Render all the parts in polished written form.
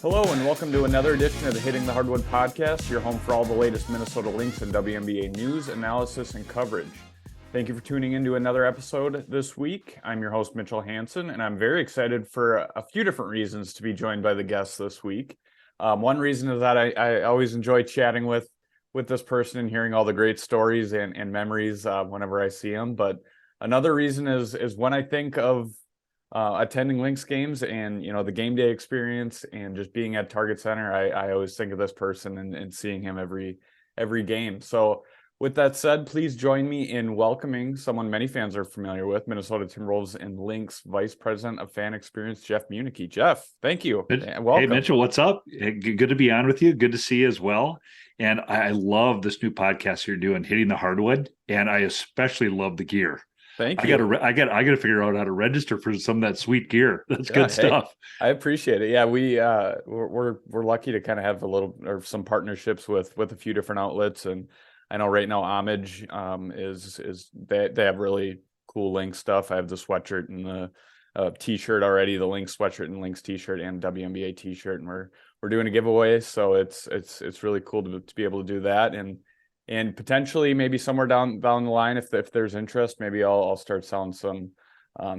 Hello and welcome to another edition of the Hitting the Hardwood podcast, your home for all the latest Minnesota Lynx and WNBA news, analysis, and coverage. Thank you for tuning into another episode this week. I'm your host, Mitchell Hansen, and I'm very excited for a few different reasons to be joined by the guests this week. One reason is that I always enjoy chatting with this person and hearing all the great stories and memories whenever I see them. But another reason is when I think of attending Lynx games and, the game day experience and just being at Target Center, I always think of this person and seeing him every game. So with that said, please join me in welcoming someone many fans are familiar with, Minnesota Timberwolves and Lynx Vice President of Fan Experience, Jeff Munneke. Jeff, thank you. Welcome. Hey, Mitchell, what's up? Good to be on with you. Good to see you as well. And I love this new podcast you're doing, Hitting the Hardwood. And I especially love the gear. Thank you. I got to figure out how to register for some of that sweet gear. That's good stuff. I appreciate it. Yeah, we're lucky to kind of have some partnerships with a few different outlets, and I know right now Homage is they have really cool Lynx stuff. I have the sweatshirt and the t-shirt already, the Lynx sweatshirt and Lynx t-shirt and WNBA t-shirt, and we're doing a giveaway, so it's really cool to be able to do that, and potentially maybe somewhere down the line, if there's interest, maybe I'll start selling some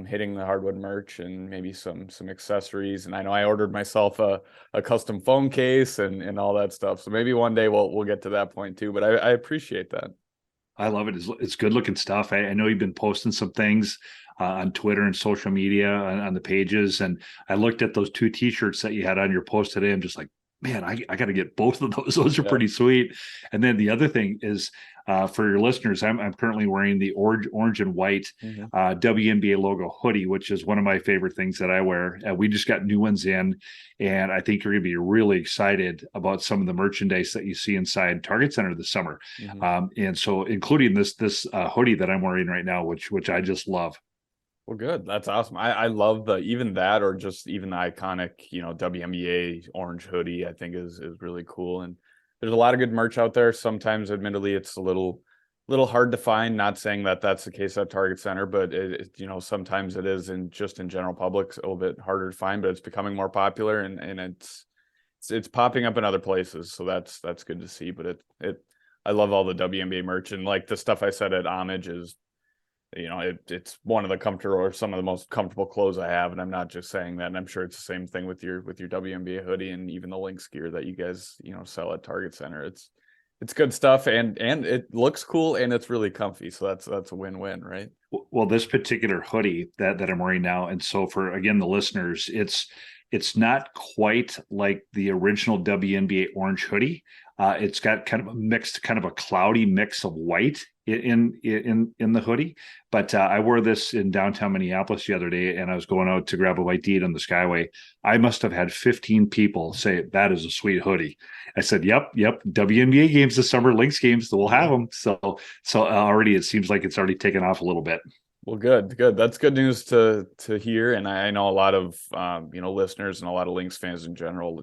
Hitting the Hardwood merch and maybe some accessories. And I know I ordered myself a custom phone case and all that stuff. So maybe one day we'll get to that point too. But I appreciate that. I love it. It's good looking stuff. I know you've been posting some things on Twitter and social media on the pages. And I looked at those two t-shirts that you had on your post today. I'm just like, man, I got to get both of those. Those are pretty sweet. And then the other thing is, for your listeners, I'm currently wearing the orange and white WNBA logo hoodie, which is one of my favorite things that I wear. We just got new ones in, and I think you're going to be really excited about some of the merchandise that you see inside Target Center this summer. And so including this hoodie that I'm wearing right now, which I just love. Well, good. That's awesome. I love even that, or just even the iconic, WNBA orange hoodie, I think is really cool. And there's a lot of good merch out there. Sometimes, admittedly, it's a little hard to find. Not saying that that's the case at Target Center, but sometimes it is, and just in general public, a little bit harder to find. But it's becoming more popular, and it's popping up in other places. So that's good to see. But I love all the WNBA merch, and like the stuff I said at Homage is, it's one of the or some of the most comfortable clothes I have, and I'm not just saying that. And I'm sure it's the same thing with your WNBA hoodie and even the Lynx gear that you guys sell at Target Center. It's good stuff, and it looks cool, and it's really comfy. So that's a win-win, right? Well, this particular hoodie that I'm wearing now, and so for again the listeners, it's not quite like the original WNBA orange hoodie. It's got kind of a mixed, kind of a cloudy mix of white in the hoodie. But I wore this in downtown Minneapolis the other day, and I was going out to grab a bite to eat on the Skyway. I must have had 15 people say, "That is a sweet hoodie." I said, "Yep. WNBA games this summer, Lynx games, we'll have them." So already it seems like it's already taken off a little bit. Well, good. That's good news to hear. And I know a lot of listeners and a lot of Lynx fans in general,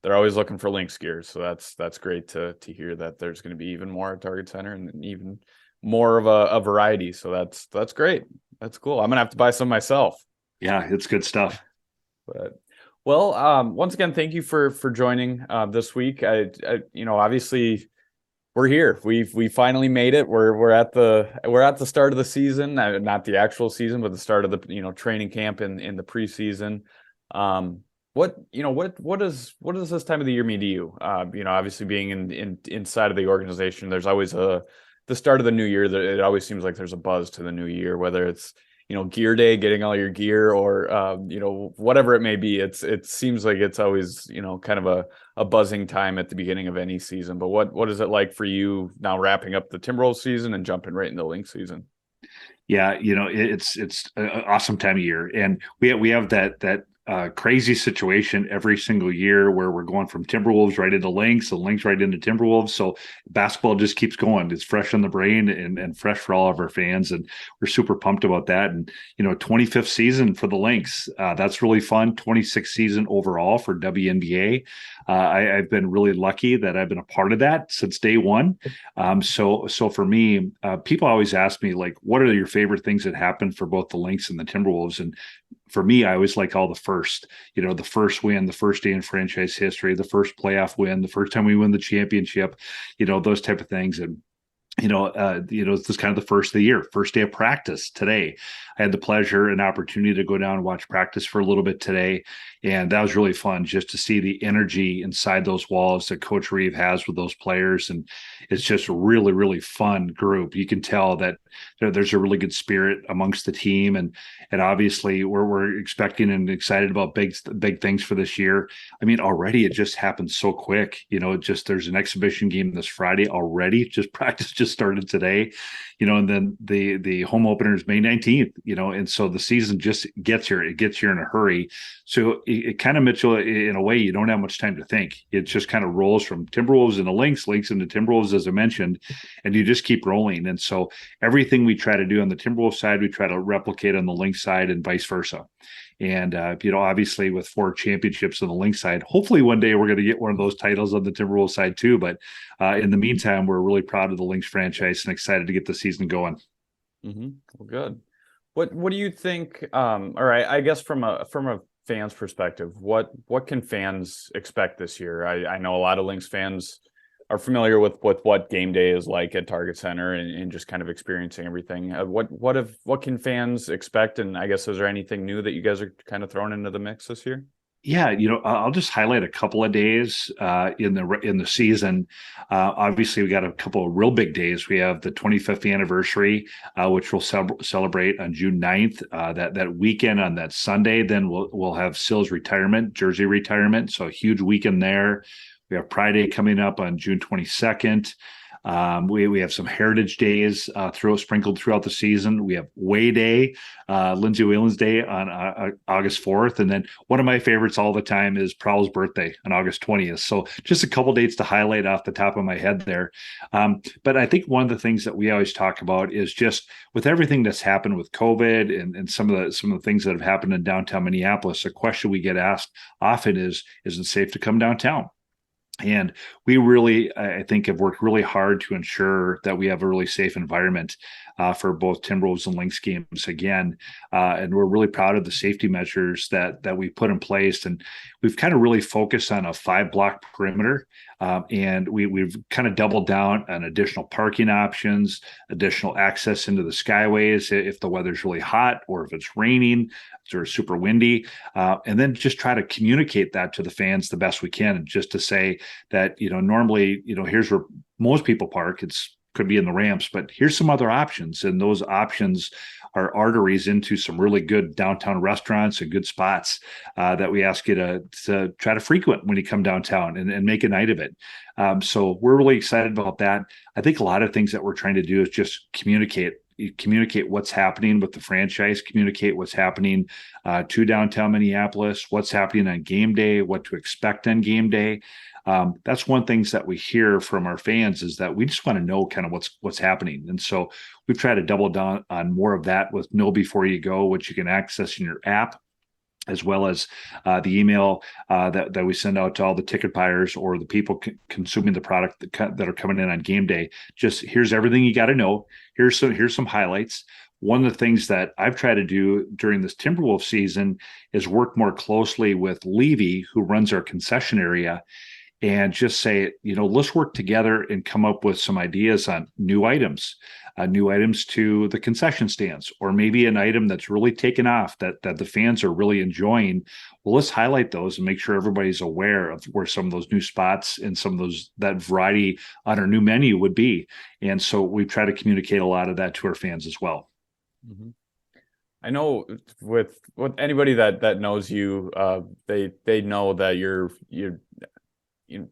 they're always looking for Lynx gear. So that's great to hear that there's going to be even more at Target Center and even more of a variety. So that's great. That's cool. I'm gonna have to buy some myself. Yeah, it's good stuff. But once again, thank you for joining this week. I obviously we're here. We finally made it. We're at the start of the season, not the actual season, but the start of the training camp in the preseason. What does this time of the year mean to you? Obviously being inside of the organization, there's always the start of the new year. That it always seems like there's a buzz to the new year, whether it's gear day, getting all your gear, or whatever it may be. It seems like it's always kind of a buzzing time at the beginning of any season. But what is it like for you now, wrapping up the Timberwolves season and jumping right into the Lynx season? Yeah, it's an awesome time of year, and we have that crazy situation every single year where we're going from Timberwolves right into Lynx and Lynx right into Timberwolves. So basketball just keeps going. It's fresh on the brain and fresh for all of our fans. And we're super pumped about that. And, 25th season for the Lynx. That's really fun. 26th season overall for WNBA. I've been really lucky that I've been a part of that since day one. So for me, people always ask me, like, what are your favorite things that happened for both the Lynx and the Timberwolves? And for me, I always like all the first, the first win, the first day in franchise history, the first playoff win, the first time we win the championship, those type of things. And this is kind of the first of the year, first day of practice today. I had the pleasure and opportunity to go down and watch practice for a little bit today. And that was really fun just to see the energy inside those walls that Coach Reeve has with those players. And it's just a really, really fun group. You can tell that there's a really good spirit amongst the team. And obviously we're expecting and excited about big things for this year. I mean, already it just happened so quick. There's an exhibition game this Friday already. Just practice just started today, and then the home opener is May 19th, and so the season just gets here. It gets here in a hurry. So it kind of, Mitchell, in a way, you don't have much time to think. It just kind of rolls from Timberwolves into Lynx into Timberwolves, as I mentioned, and you just keep rolling. And so everything we try to do on the Timberwolves side, we try to replicate on the Lynx side and vice versa. And, obviously with 4 championships on the Lynx side, hopefully one day we're going to get one of those titles on the Timberwolves side too. But in the meantime, we're really proud of the Lynx franchise and excited to get the season going. Mm-hmm. Well, good. What do you think? All right, I guess from a fan's perspective, what can fans expect this year? I know a lot of Lynx fans are familiar with what game day is like at Target Center and just kind of experiencing everything. What can fans expect? And I guess, is there anything new that you guys are kind of throwing into the mix this year? Yeah, I'll just highlight a couple of days in the season. Obviously, we got a couple of real big days. We have the 25th anniversary, which we'll celebrate on June 9th. That weekend on that Sunday, then we'll have Sills jersey retirement. So a huge weekend there. We have Pride Day coming up on June 22nd. We have some heritage days sprinkled throughout the season. We have Way Day, Lindsay Whalen's Day on August 4th. And then one of my favorites all the time is Prowl's birthday on August 20th. So just a couple dates to highlight off the top of my head there. But I think one of the things that we always talk about is just with everything that's happened with COVID and some of the things that have happened in downtown Minneapolis, a question we get asked often is it safe to come downtown? And we really, I think, have worked really hard to ensure that we have a really safe environment for both Timberwolves and Lynx games again. And we're really proud of the safety measures that we put in place. And we've kind of really focused on a 5-block perimeter. And we've kind of doubled down on additional parking options, additional access into the skyways if the weather's really hot or if it's raining or super windy. And then just try to communicate that to the fans the best we can. And just to say that, normally, here's where most people park. Could be in the ramps, but here's some other options. And those options are arteries into some really good downtown restaurants and good spots that we ask you to try to frequent when you come downtown and make a night of it. So we're really excited about that. I think a lot of things that we're trying to do is just communicate what's happening with the franchise, communicate what's happening to downtown Minneapolis, what's happening on game day, what to expect on game day. That's one things that we hear from our fans is that we just want to know kind of what's happening. And so we've tried to double down on more of that with Know Before You Go, which you can access in your app, as well as the email that we send out to all the ticket buyers or the people consuming the product that are coming in on game day. Just here's everything you got to know. Here's some highlights. One of the things that I've tried to do during this Timberwolves season is work more closely with Levy, who runs our concession area, and just say, let's work together and come up with some ideas on new items to the concession stands, or maybe an item that's really taken off that the fans are really enjoying. Well, let's highlight those and make sure everybody's aware of where some of those new spots and some of that variety on our new menu would be. And so we try to communicate a lot of that to our fans as well. Mm-hmm. I know with anybody that knows you, they know that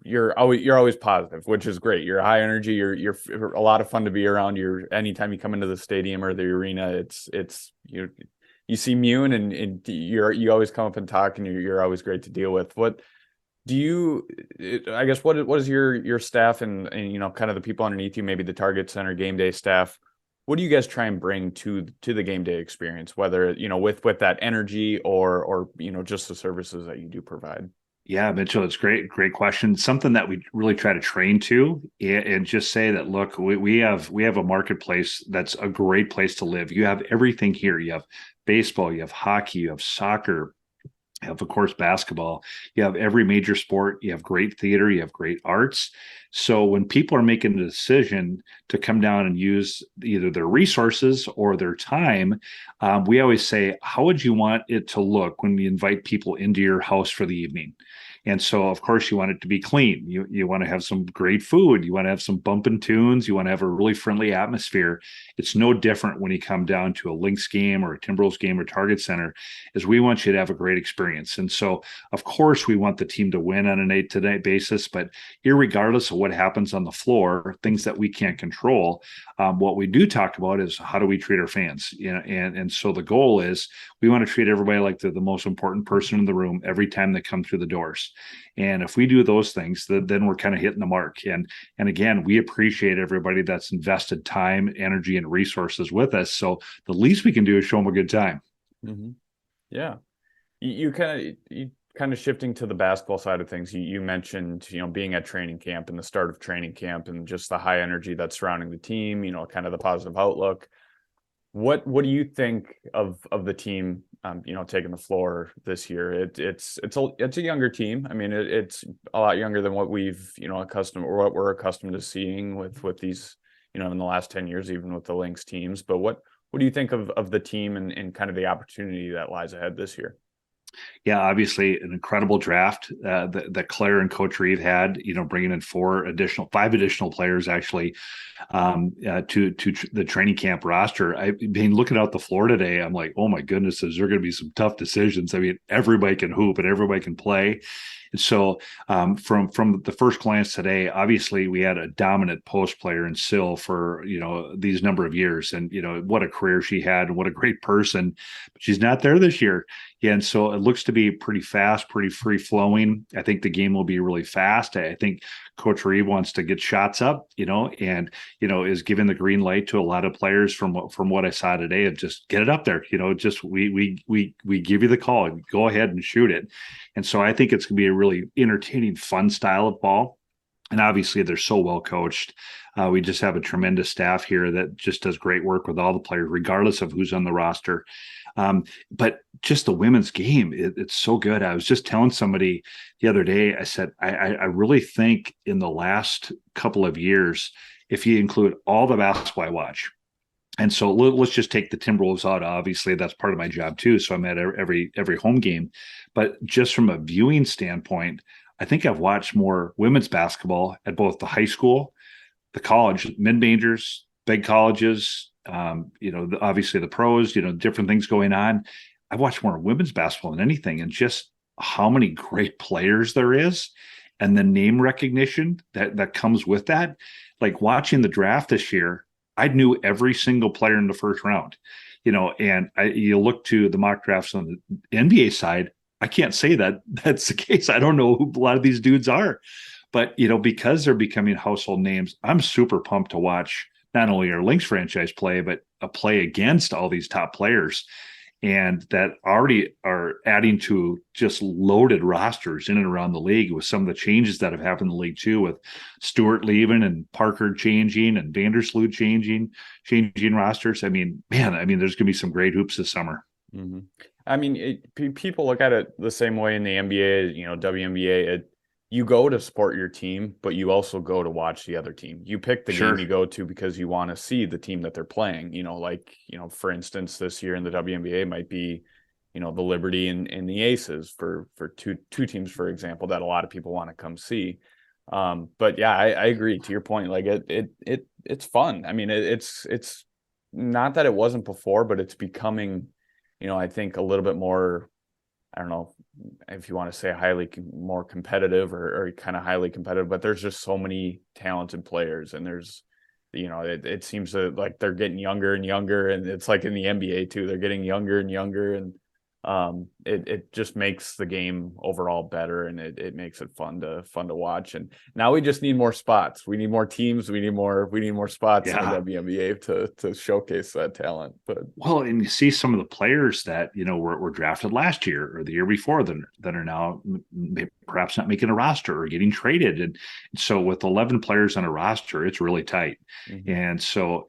you're always positive, which is great. You're high energy. You're a lot of fun to be around. Anytime you come into the stadium or the arena, you seem immune and you always come up and talk, and you're always great to deal with. What do you? I guess what is your staff and kind of the people underneath you, maybe the Target Center game day staff? What do you guys try and bring to the game day experience, whether with that energy or just the services that you do provide? Yeah, Mitchell, it's great question. Something that we really try to train to, and just say that, look, we have a marketplace that's a great place to live. You have everything here. You have baseball, you have hockey, you have soccer, you have, of course, basketball. You have every major sport. You have great theater. You have great arts. So when people are making a decision to come down and use either their resources or their time, we always say, how would you want it to look when we invite people into your house for the evening? And so, of course, you want it to be clean. You want to have some great food. You want to have some bumping tunes. You want to have a really friendly atmosphere. It's no different when you come down to a Lynx game or a Timberwolves game or Target Center, is we want you to have a great experience. And so, of course, we want the team to win on a night-to-night basis, but irregardless of what happens on the floor, things that we can't control, what we do talk about is how do we treat our fans? You know, and so the goal is we want to treat everybody like they're the most important person in the room every time they come through the doors. And if we do those things, then we're kind of hitting the mark. And again, we appreciate everybody that's invested time, energy, and resources with us. So the least we can do is show them a good time. Mm-hmm. Yeah. You kind of shifting to the basketball side of things. You mentioned, being at training camp and the start of training camp and just the high energy that's surrounding the team, kind of the positive outlook. What do you think of the team, taking the floor this year? It's a younger team. I mean, it's a lot younger than what we've, accustomed, or what we're accustomed to seeing with these, in the last 10 years, even with the Lynx teams. But what do you think of the team and kind of the opportunity that lies ahead this year? Yeah, obviously an incredible draft that Claire and Coach Reeve had. Bringing in five additional players actually to the training camp roster. I mean, looking out the floor today, I'm like, oh my goodness, is there going to be some tough decisions? I mean, everybody can hoop and everybody can play. And so from the first glance today, obviously we had a dominant post player in Sill for these number of years, and what a career she had and what a great person. But she's not there this year. Yeah, and so it looks to be pretty fast, pretty free flowing. I think the game will be really fast. I think Coach Reeve wants to get shots up, and is giving the green light to a lot of players from what I saw today of just get it up there. Just we give you the call, go ahead and shoot it. And so I think it's going to be a really entertaining, fun style of ball. And obviously, they're so well coached. We just have a tremendous staff here that just does great work with all the players, regardless of who's on the roster. But just the women's game, it's so good. I was just telling somebody the other day, I said, I really think in the last couple of years, if you include all the basketball I watch, and so let's just take the Timberwolves out. Obviously, that's part of my job too. So I'm at every home game. But just from a viewing standpoint, I think I've watched more women's basketball at both the high school, the college, mid-majors, big colleges, obviously the pros, different things going on. I've watched more women's basketball than anything, and just how many great players there is and the name recognition that comes with that. Like watching the draft this year, I knew every single player in the first round, and you look to the mock drafts on the NBA side, I can't say that that's the case. I don't know who a lot of these dudes are, but because they're becoming household names, I'm super pumped to watch not only our Lynx franchise play, but a play against all these top players, and that already are adding to just loaded rosters in and around the league with some of the changes that have happened in the league too, with Stewart leaving and Parker changing and Vandersloot changing rosters. I mean, man, there's going to be some great hoops this summer. Mm-hmm. I mean, people look at it the same way in the NBA, WNBA. You go to support your team, but you also go to watch the other team. You pick the game you go to because you want to see the team that they're playing. For instance, this year in the WNBA might be, the Liberty and the Aces for two teams, for example, that a lot of people want to come see. But yeah, I agree to your point. Like it's fun. I mean, it's not that it wasn't before, but it's becoming, I think a little bit more, I don't know if you want to say more competitive or kind of highly competitive, but there's just so many talented players, and there's, it seems like they're getting younger and younger, and it's like in the NBA too, they're getting younger and younger, and It just makes the game overall better, and it makes it fun to watch. And now we just need more spots. We need more teams. We need more spots in the WNBA to showcase that talent. But well, and you see some of the players that were drafted last year or the year before that are now perhaps not making a roster or getting traded. And so with 11 players on a roster, it's really tight. Mm-hmm. And so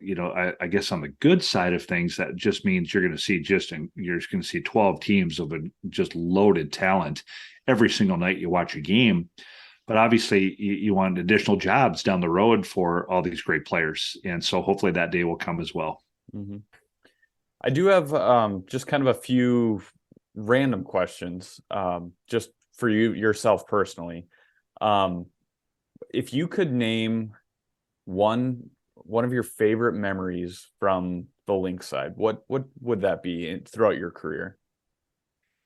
I guess on the good side of things, that just means you're going to see 12 teams of a just loaded talent every single night you watch a game. But obviously you want additional jobs down the road for all these great players. And so hopefully that day will come as well. Mm-hmm. I do have just kind of a few random questions, just for yourself personally. If you could name one of your favorite memories from the Lynx side, what would that be throughout your career?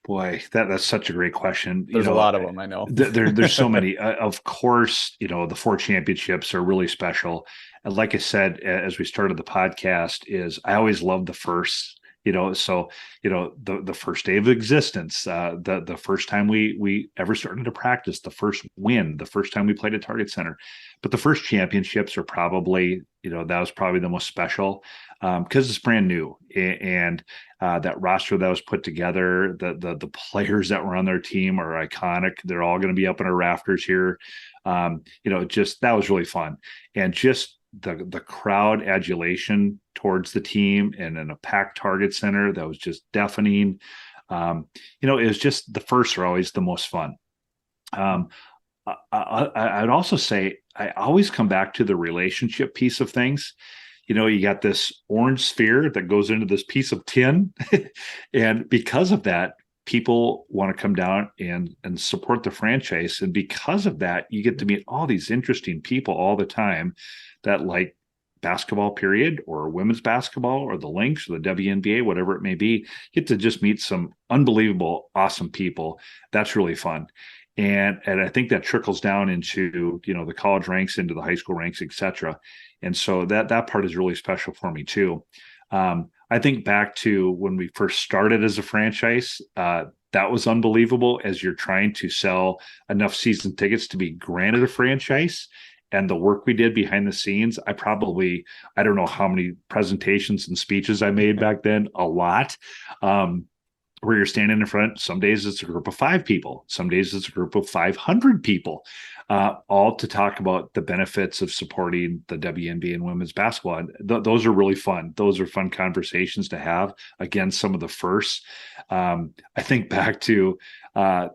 Boy, that's such a great question. There's a lot of them, I know. There's so many. Of course, the 4 championships are really special. And like I said, as we started the podcast, is I always loved the first. So the first day of existence, the first time we ever started to practice, the first win, the first time we played at Target Center. But the first championships are probably, that was probably the most special, because it's brand new, and that roster that was put together, the players that were on their team are iconic. They're all going to be up in our rafters here. Just that was really fun, and just the crowd adulation towards the team, and in a packed Target Center that was just deafening. It was just the firsts are always the most fun. I'd also say I always come back to the relationship piece of things. You got this orange sphere that goes into this piece of tin. And because of that, people want to come down and support the franchise. And because of that, you get to meet all these interesting people all the time that like basketball, period, or women's basketball, or the Lynx, or the WNBA, whatever it may be. You get to just meet some unbelievable, awesome people. That's really fun. And I think that trickles down into, the college ranks, into the high school ranks, et cetera. And so that part is really special for me too. I think back to when we first started as a franchise, that was unbelievable, as you're trying to sell enough season tickets to be granted a franchise. And the work we did behind the scenes, I don't know how many presentations and speeches I made back then, a lot. Where you're standing in front, some days it's a group of 5 people, some days it's a group of 500 people, all to talk about the benefits of supporting the WNBA and women's basketball. And those are really fun. Those are fun conversations to have. Again, some of the firsts. I think back to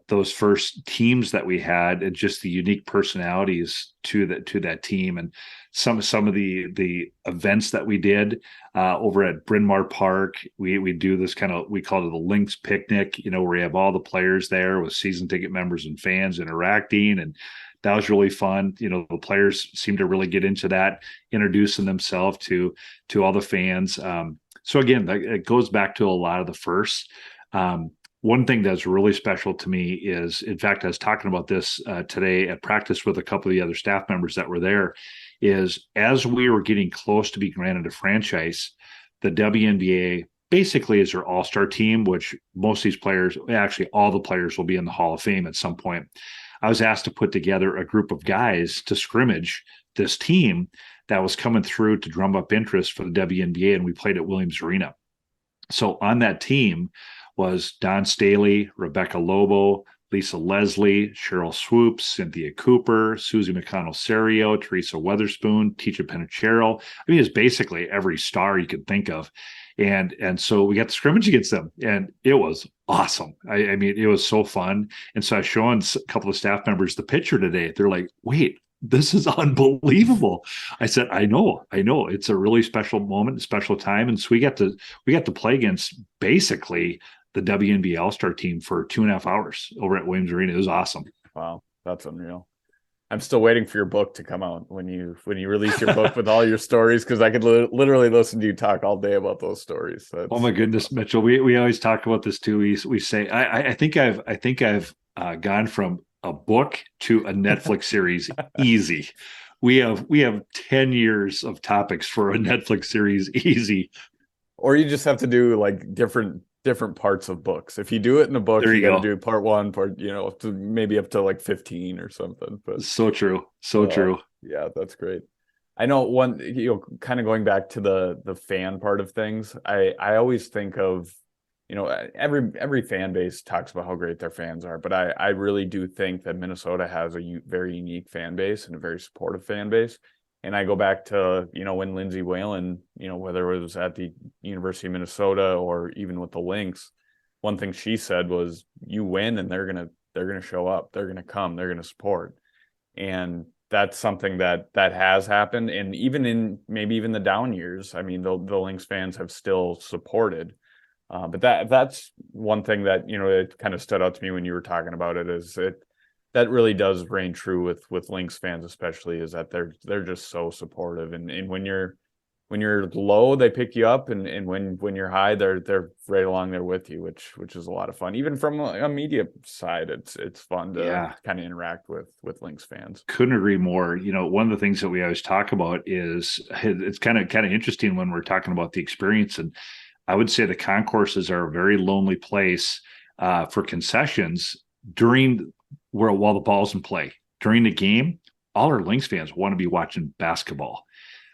those first teams that we had, and just the unique personalities to that team, and some of the events that we did over at Bryn Mawr Park. We do this we call it the Lynx picnic, where we have all the players there with season ticket members and fans interacting, and that was really fun. The players seem to really get into that, introducing themselves to all the fans. So again, it goes back to a lot of the firsts. One thing that's really special to me is, in fact, I was talking about this today at practice with a couple of the other staff members that were there, is as we were getting close to be granted a franchise, the WNBA basically is their all-star team, which most of these players, actually all the players, will be in the Hall of Fame at some point. I was asked to put together a group of guys to scrimmage this team that was coming through to drum up interest for the WNBA, and we played at Williams Arena. So on that team was Don Staley, Rebecca Lobo, Lisa Leslie, Cheryl Swoops, Cynthia Cooper, Susie McConnell-Serio, Teresa Weatherspoon, Tisha Penicheiro. I mean, it's basically every star you could think of. And so we got to scrimmage against them, and it was awesome. I mean, it was so fun. And so I was showing a couple of staff members the picture today. They're like, wait, this is unbelievable. I said, I know. It's a really special moment, a special time. And so we got to play against basically the WNBA All-Star team for 2.5 hours over at Williams Arena. It was awesome. Wow, that's unreal. I'm still waiting for your book to come out when you release your book with all your stories, because I could literally listen to you talk all day about those stories. Oh my goodness, Mitchell. We always talk about this too. We say I think I've gone from a book to a Netflix series easy. We have 10 years of topics for a Netflix series easy. Or you just have to do like different different parts of books. If you do it in a book, There you you got to go. do part one, part, maybe up to like 15 or something. But So true. So true. yeah, that's great. I know one, kind of going back to the fan part of things. I always think of, every fan base talks about how great their fans are, but I really do think that Minnesota has a very unique fan base and a very supportive fan base. And I go back to, when Lindsay Whalen, whether it was at the University of Minnesota or even with the Lynx, one thing she said was, you win and they're gonna show up, they're gonna come, they're gonna support. And that's something that has happened. And even in maybe even the down years, I mean, the Lynx fans have still supported. But that's one thing that, it kind of stood out to me when you were talking about it, is that really does reign true with Lynx fans, especially, is that they're just so supportive. And when you're low, they pick you up, and when you're high, they're right along there with you, which is a lot of fun. Even from a media side, it's fun to Yeah. kind of interact with Lynx fans. Couldn't agree more. One of the things that we always talk about is it's kind of interesting when we're talking about the experience. And I would say the concourses are a very lonely place for concessions while the ball's in play. During the game, all our Lynx fans want to be watching basketball.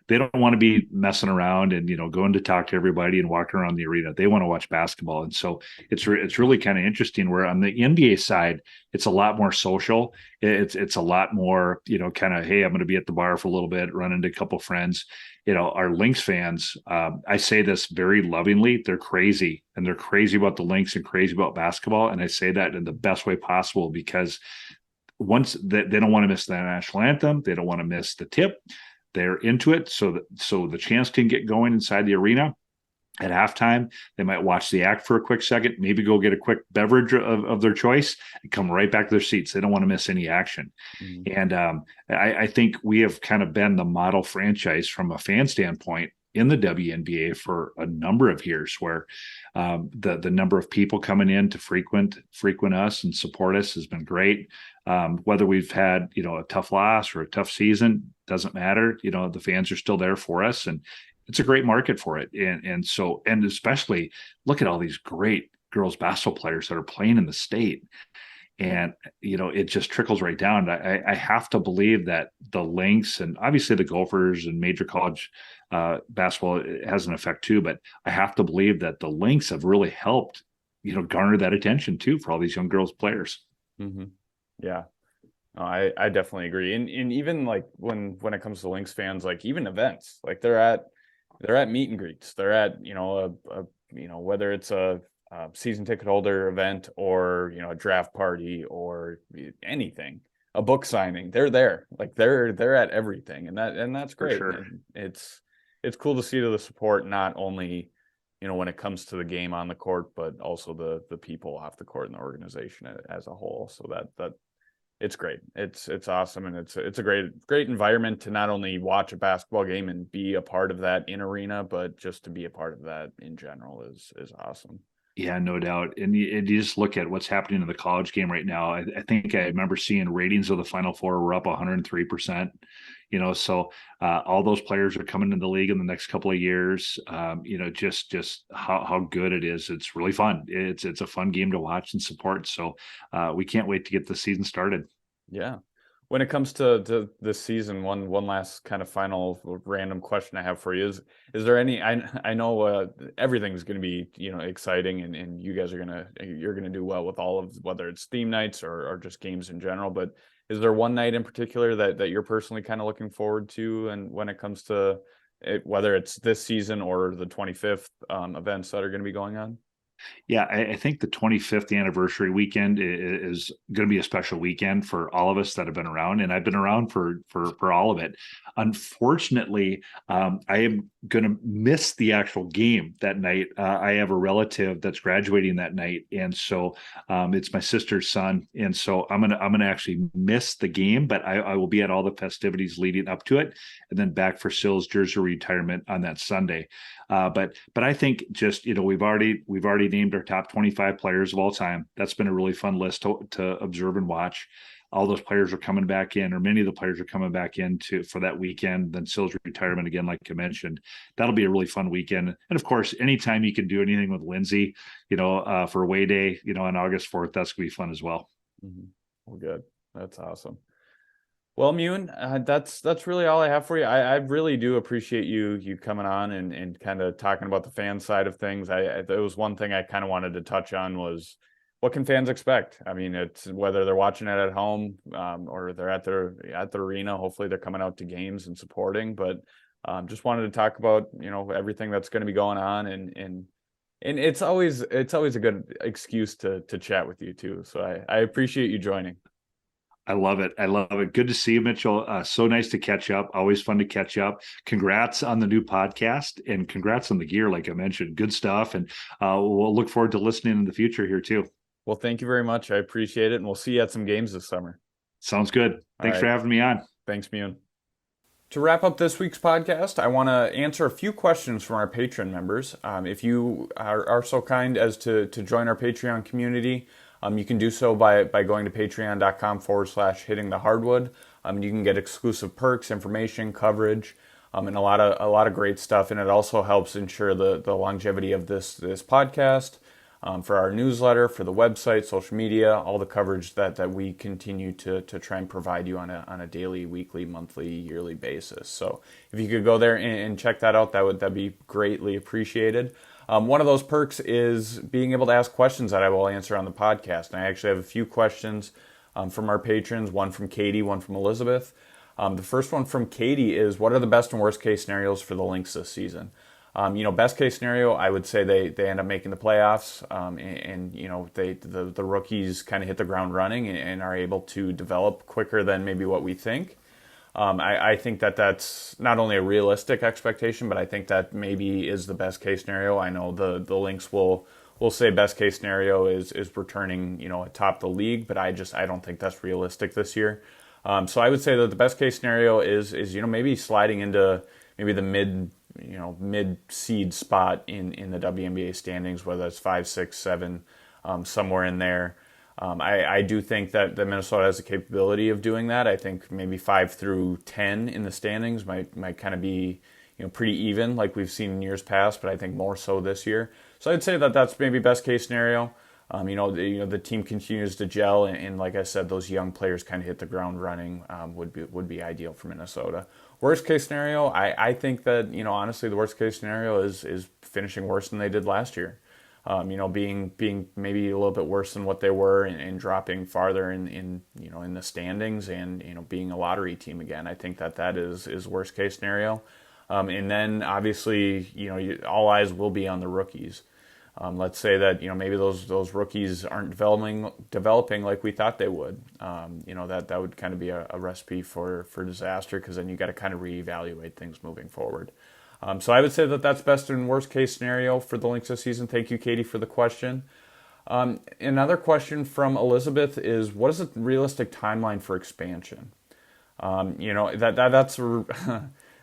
They don't want to be messing around and going to talk to everybody and walking around the arena. They want to watch basketball, and so it's really kind of interesting. Where on the NBA side, it's a lot more social. It's a lot more kind of, hey, I'm going to be at the bar for a little bit, run into a couple friends. Our Lynx fans, I say this very lovingly, they're crazy, and they're crazy about the Lynx and crazy about basketball, and I say that in the best way possible, because once they don't want to miss the national anthem, they don't want to miss the tip. They're into it, so the chants can get going inside the arena. At halftime, they might watch the act for a quick second, maybe go get a quick beverage of their choice, and come right back to their seats. They don't want to miss any action. Mm-hmm. And I think we have kind of been the model franchise from a fan standpoint in the WNBA for a number of years, where the number of people coming in to frequent us and support us has been great. Whether we've had a tough loss or a tough season, doesn't matter. The fans are still there for us, and it's a great market for it. And especially look at all these great girls basketball players that are playing in the state. And it just trickles right down. I have to believe that the Lynx, and obviously the Gophers and major college basketball has an effect too, but I have to believe that the Lynx have really helped garner that attention too for all these young girls players. Mm-hmm. Yeah, no, I definitely agree. And even like when it comes to Lynx fans, like even events, like they're at meet and greets, they're at whether it's a season ticket holder event or a draft party or anything, a book signing, they're there. Like they're at everything, and that's great. For sure. And it's cool to see the support, not only when it comes to the game on the court, but also the people off the court and the organization as a whole. So that it's great. It's awesome, and it's a great environment to not only watch a basketball game and be a part of that in arena, but just to be a part of that in general is awesome. Yeah, no doubt. And you just look at what's happening in the college game right now. I think I remember seeing ratings of the Final Four were up 103%. So all those players are coming into the league in the next couple of years. Just how good it is. It's really fun. It's a fun game to watch and support. So we can't wait to get the season started. Yeah. When it comes to this season, one last kind of final random question I have for you is there any, I know everything's going to be, exciting, and you guys you're going to do well with all of, whether it's theme nights or just games in general, but is there one night in particular that you're personally kind of looking forward to, and when it comes to it, whether it's this season or the 25th events that are going to be going on? Yeah, I think the 25th anniversary weekend is going to be a special weekend for all of us that have been around, and I've been around for all of it. Unfortunately, I am going to miss the actual game that night. I have a relative that's graduating that night, and so it's my sister's son, and so I'm gonna actually miss the game, but I will be at all the festivities leading up to it, and then back for Sill's jersey retirement on that Sunday. But I think just we've already named our top 25 players of all time. That's been a really fun list to observe and watch. all those players are coming back in, or many of the players are coming back in for that weekend. Then Sills retirement again, like I mentioned, that'll be a really fun weekend. And of course, anytime you can do anything with Lindsay, for away day, on August 4th, that's gonna be fun as well. Mm-hmm. Well, good. That's awesome. Well, Mune, that's really all I have for you. I really do appreciate you coming on and kind of talking about the fan side of things. There was one thing I kind of wanted to touch on was what can fans expect? I mean, it's whether they're watching it at home or they're at the arena. Hopefully, they're coming out to games and supporting. But just wanted to talk about everything that's going to be going on and it's always a good excuse to chat with you too. So I appreciate you joining. I love it. I love it. Good to see you, Mitchell. So nice to catch up. Always fun to catch up. Congrats on the new podcast and congrats on the gear, like I mentioned. Good stuff. And we'll look forward to listening in the future here too. Well, thank you very much. I appreciate it. And we'll see you at some games this summer. Sounds good. Thanks for having me on. Thanks, Mune. To wrap up this week's podcast, I want to answer a few questions from our Patreon members. If you are so kind as to join our Patreon community, you can do so by going to patreon.com/hitting the hardwood. You can get exclusive perks, information, coverage, and a lot of great stuff. And it also helps ensure the longevity of this podcast, for our newsletter, for the website, social media, all the coverage that we continue to try and provide you on a daily, weekly, monthly, yearly basis. So if you could go there and check that out, that'd be greatly appreciated. One of those perks is being able to ask questions that I will answer on the podcast. And I actually have a few questions from our patrons, one from Katie, one from Elizabeth. The first one from Katie is, what are the best and worst case scenarios for the Lynx this season? Best case scenario, I would say they end up making the playoffs, and the rookies kind of hit the ground running and are able to develop quicker than maybe what we think. I think that's not only a realistic expectation, but I think that maybe is the best case scenario. I know the Lynx will say best case scenario is returning atop the league, but I don't think that's realistic this year. So I would say that the best case scenario is maybe sliding into maybe the mid seed spot in the WNBA standings, whether it's 5, 6, 7, somewhere in there. I do think that Minnesota has the capability of doing that. I think maybe 5 through 10 in the standings might kind of be pretty even like we've seen in years past, but I think more so this year. So I'd say that that's maybe best case scenario. The team continues to gel, and like I said, those young players kind of hit the ground running. Would be ideal for Minnesota. Worst case scenario, I think that honestly the worst case scenario is finishing worse than they did last year. Being maybe a little bit worse than what they were and dropping farther in the standings and being a lottery team again. I think that is worst case scenario. And then obviously all eyes will be on the rookies. Let's say that maybe those rookies aren't developing like we thought they would. That would kind of be a recipe for disaster, because then you got to kind of reevaluate things moving forward. So I would say that that's best and worst case scenario for the Lynx this season. Thank you, Katie, for the question. Another question from Elizabeth is, what is a realistic timeline for expansion? That's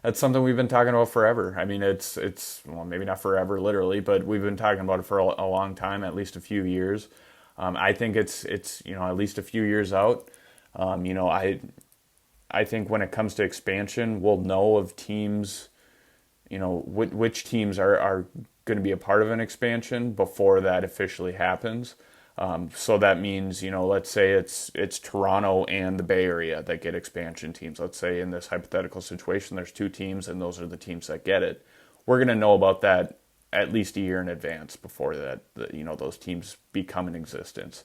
that's something we've been talking about forever. I mean, it's well, maybe not forever literally, but we've been talking about it for a long time, at least a few years. I think it's at least a few years out. I think when it comes to expansion, we'll know of teams, which teams are going to be a part of an expansion before that officially happens. So that means, let's say it's Toronto and the Bay Area that get expansion teams. Let's say in this hypothetical situation, there's 2 teams and those are the teams that get it. We're going to know about that at least a year in advance before those teams become in existence.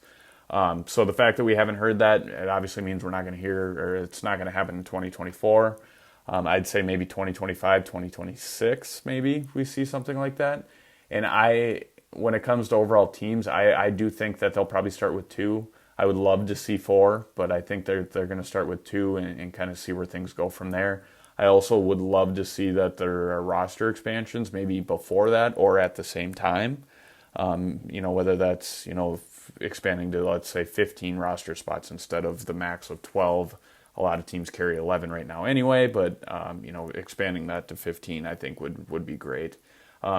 So the fact that we haven't heard that, it obviously means we're not going to hear, or it's not going to happen in 2024. I'd say maybe 2025, 2026, maybe we see something like that. And when it comes to overall teams, I do think that they'll probably start with 2. I would love to see 4, but I think they're going to start with 2 and kind of see where things go from there. I also would love to see that there are roster expansions maybe before that or at the same time. Whether that's, expanding to, let's say, 15 roster spots instead of the max of 12. A lot of teams carry 11 right now anyway, but, expanding that to 15 I think would be great.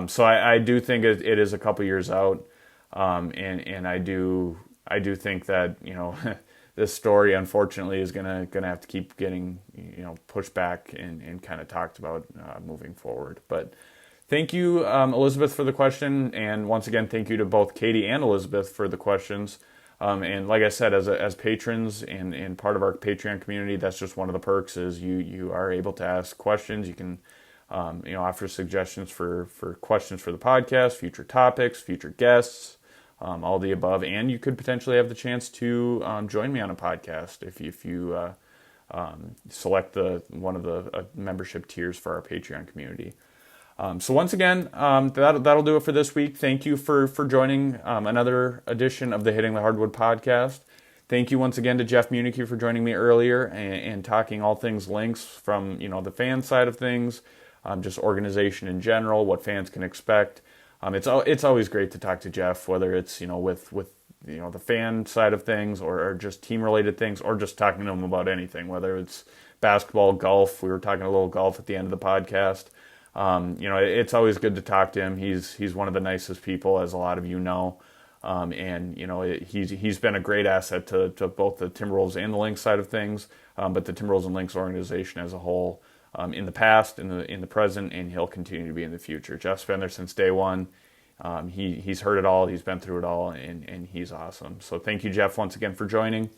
So I do think it is a couple years out, and I do think that this story, unfortunately, is gonna have to keep getting pushed back and kind of talked about moving forward. But thank you, Elizabeth, for the question, and once again, thank you to both Katie and Elizabeth for the questions. And like I said, as patrons and part of our Patreon community, that's just one of the perks is you are able to ask questions. You can offer suggestions for questions for the podcast, future topics, future guests, all the above, and you could potentially have the chance to join me on a podcast if you select one of the membership tiers for our Patreon community. So once again, that'll do it for this week. Thank you for joining another edition of the Hitting the Hardwood podcast. Thank you once again to Jeff Munneke for joining me earlier and talking all things Lynx from the fan side of things, just organization in general, what fans can expect. It's always great to talk to Jeff, whether it's with the fan side of things or just team related things, or just talking to him about anything, whether it's basketball, golf. We were talking a little golf at the end of the podcast. It's always good to talk to him. He's one of the nicest people, as a lot of you know. And he's been a great asset to both the Timberwolves and the Lynx side of things, but the Timberwolves and Lynx organization as a whole, in the past, in the present, and he'll continue to be in the future. Jeff's been there since day one. He's heard it all. He's been through it all, and he's awesome. So thank you, Jeff, once again for joining.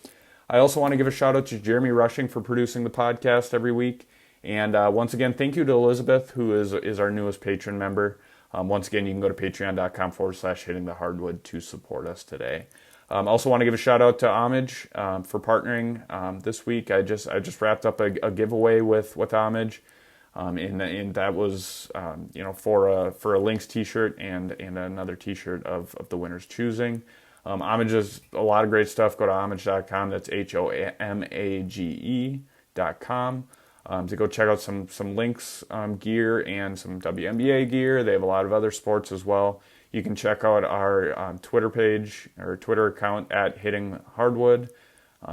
I also want to give a shout out to Jeremy Rushing for producing the podcast every week. And once again, thank you to Elizabeth, who is our newest patron member. Once again, you can go to patreon.com/hitting the hardwood to support us today. Also want to give a shout out to Homage for partnering this week. I just wrapped up a giveaway with Homage, and that was for a Lynx t-shirt and another t-shirt of the winner's choosing. Homage is a lot of great stuff. Go to homage.com. That's HOMAGE.com. To go check out some Lynx gear and some WNBA gear. They have a lot of other sports as well. You can check out our Twitter page or Twitter account at Hitting Hardwood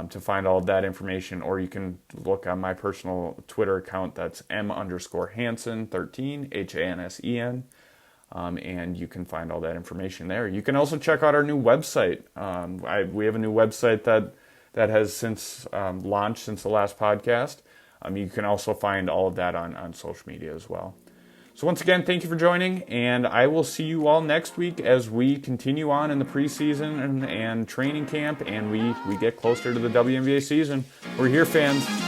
to find all of that information, or you can look on my personal Twitter account. That's M_Hansen13, HANSEN, and you can find all that information there. You can also check out our new website. We have a new website that has since launched since the last podcast. You can also find all of that on social media as well. So once again, thank you for joining, and I will see you all next week as we continue on in the preseason and training camp, and we get closer to the WNBA season. We're here, fans.